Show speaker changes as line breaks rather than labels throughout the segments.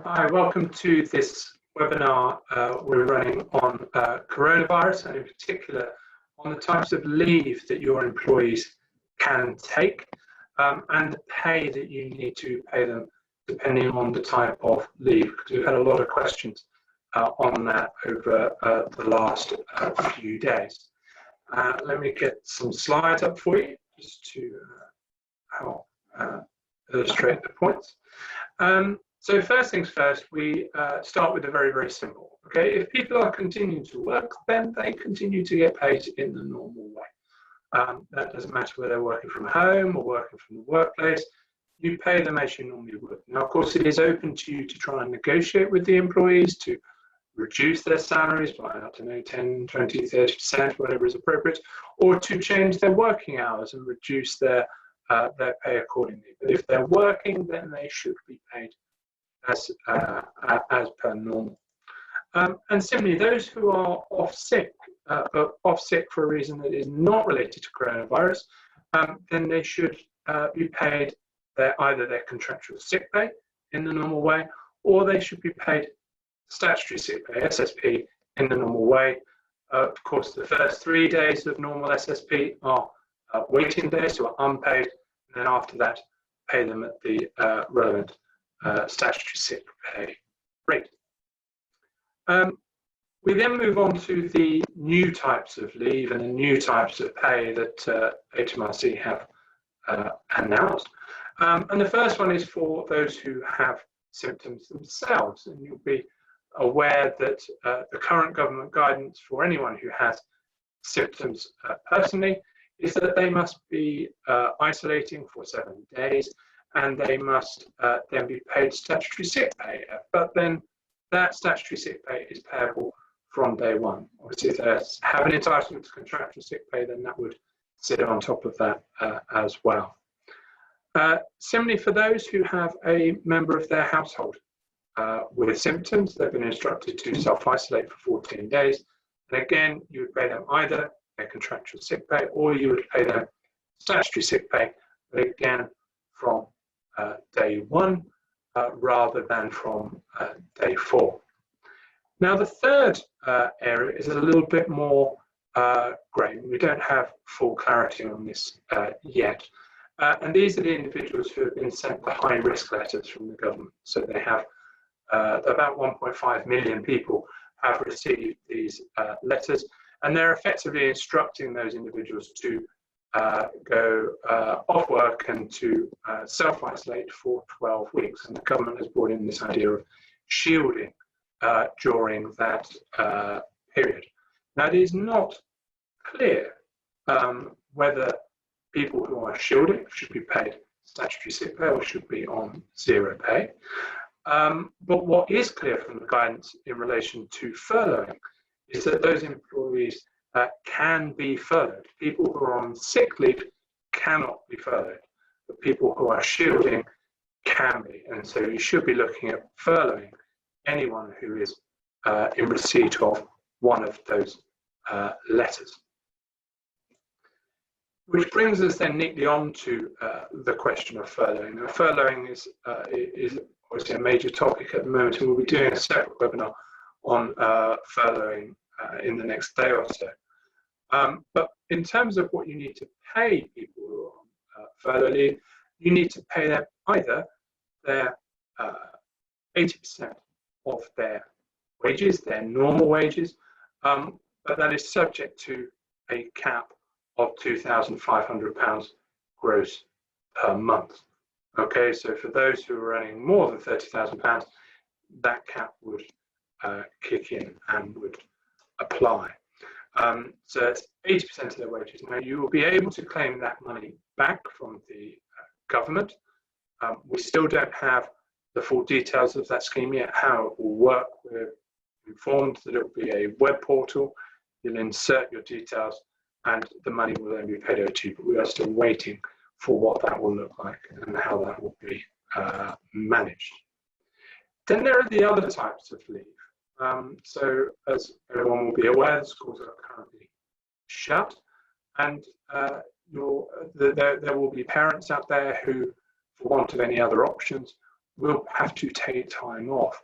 Hi, welcome to this webinar we're running on coronavirus, and in particular on the types of leave that your employees can take and the pay that you need to pay them depending on the type of leave, because we've had a lot of questions on that over the last few days. Let me get some slides up for you just to help illustrate the points. So first things first, we start with the very, very simple. Okay, if people are continuing to work, then they continue to get paid in the normal way. That doesn't matter whether they're working from home or working from the workplace. You pay them as you normally would. Now, of course, it is open to you to try and negotiate with the employees to reduce their salaries by, I don't know, 10, 20, 30%, whatever is appropriate, or to change their working hours and reduce their pay accordingly. But if they're working, then they should be paid as per normal. And similarly, those who are off sick, but off sick for a reason that is not related to coronavirus, then they should be paid either their contractual sick pay in the normal way, or they should be paid statutory sick pay, SSP, in the normal way. Of course, the first 3 days of normal SSP are waiting days, so are unpaid, and then after that, pay them at the relevant statutory sick pay rate. We then move on to the new types of leave and the new types of pay that HMRC have announced. And the first one is for those who have symptoms themselves, and you'll be aware that the current government guidance for anyone who has symptoms personally is that they must be isolating for 7 days, and they must then be paid statutory sick pay. But then that statutory sick pay is payable from day one. Obviously, if they have an entitlement to contractual sick pay, then that would sit on top of that as well. Similarly, for those who have a member of their household with symptoms, they've been instructed to self-isolate for 14 days. And again, you would pay them either their contractual sick pay, or you would pay them statutory sick pay, but again, from day one rather than from day 4. Now, the third area is a little bit more grey. We don't have full clarity on this yet. And these are the individuals who have been sent the high-risk letters from the government. So they have about 1.5 million people have received these letters, and they're effectively instructing those individuals to go off work and to self-isolate for 12 weeks. And the government has brought in this idea of shielding during that period. Now, it is not clear whether people who are shielding should be paid statutory sick pay or should be on zero pay. But what is clear from the guidance in relation to furloughing is that those employees can be furloughed. People who are on sick leave cannot be furloughed, but people who are shielding can be. And so you should be looking at furloughing anyone who is in receipt of one of those letters. Which brings us then neatly on to the question of furloughing. Now, furloughing is obviously a major topic at the moment, and we'll be doing a separate webinar on furloughing in the next day or so. But in terms of what you need to pay people who are on furlough leave, you need to pay them either their 80% of their wages, their normal wages, but that is subject to a cap of £2,500 gross per month. Okay, so for those who are earning more than £30,000, that cap would kick in and would apply. So it's 80% of their wages. Now, you will be able to claim that money back from the government. We still don't have the full details of that scheme yet, how it will work. We're informed that it will be a web portal. You'll insert your details and the money will then be paid over to you, but we are still waiting for what that will look like and how that will be managed. Then there are the other types of leave. So as everyone will be aware, the schools are currently shut, and there will be parents out there who, for want of any other options, will have to take time off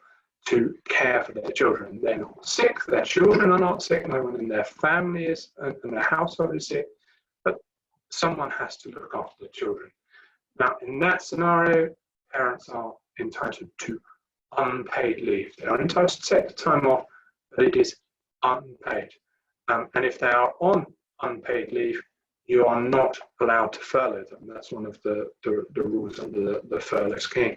to care for their children. They're not sick, their children are not sick, no one in their family is, and their household is sick, but someone has to look after the children. Now, in that scenario, parents are entitled to unpaid leave. They are entitled to take the time off, but it is unpaid. And if they are on unpaid leave, you are not allowed to furlough them. That's one of the rules under the furlough scheme.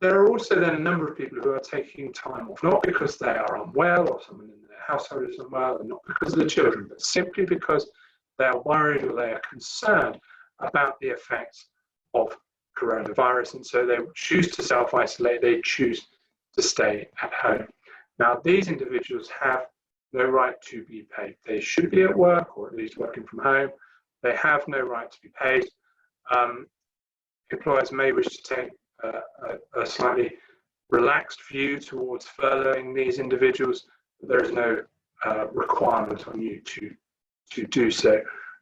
There are also then a number of people who are taking time off, not because they are unwell or someone in their household is unwell, and not because of the children, but simply because they are worried or they are concerned about the effects of coronavirus, and so they choose to self-isolate, they choose to stay at home. Now, these individuals have no right to be paid. They should be at work, or at least working from home. They have no right to be paid. Employers may wish to take a slightly relaxed view towards furloughing these individuals, but there is no requirement on you to do so.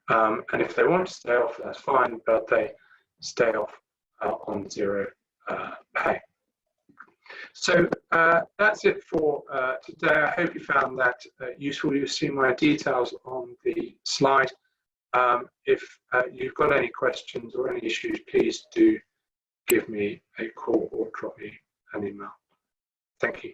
And if they want to stay off, that's fine, but they stay off on zero pay. So that's it for today. I hope you found that useful. You've seen my details on the slide. If you've got any questions or any issues, please do give me a call or drop me an email. Thank you.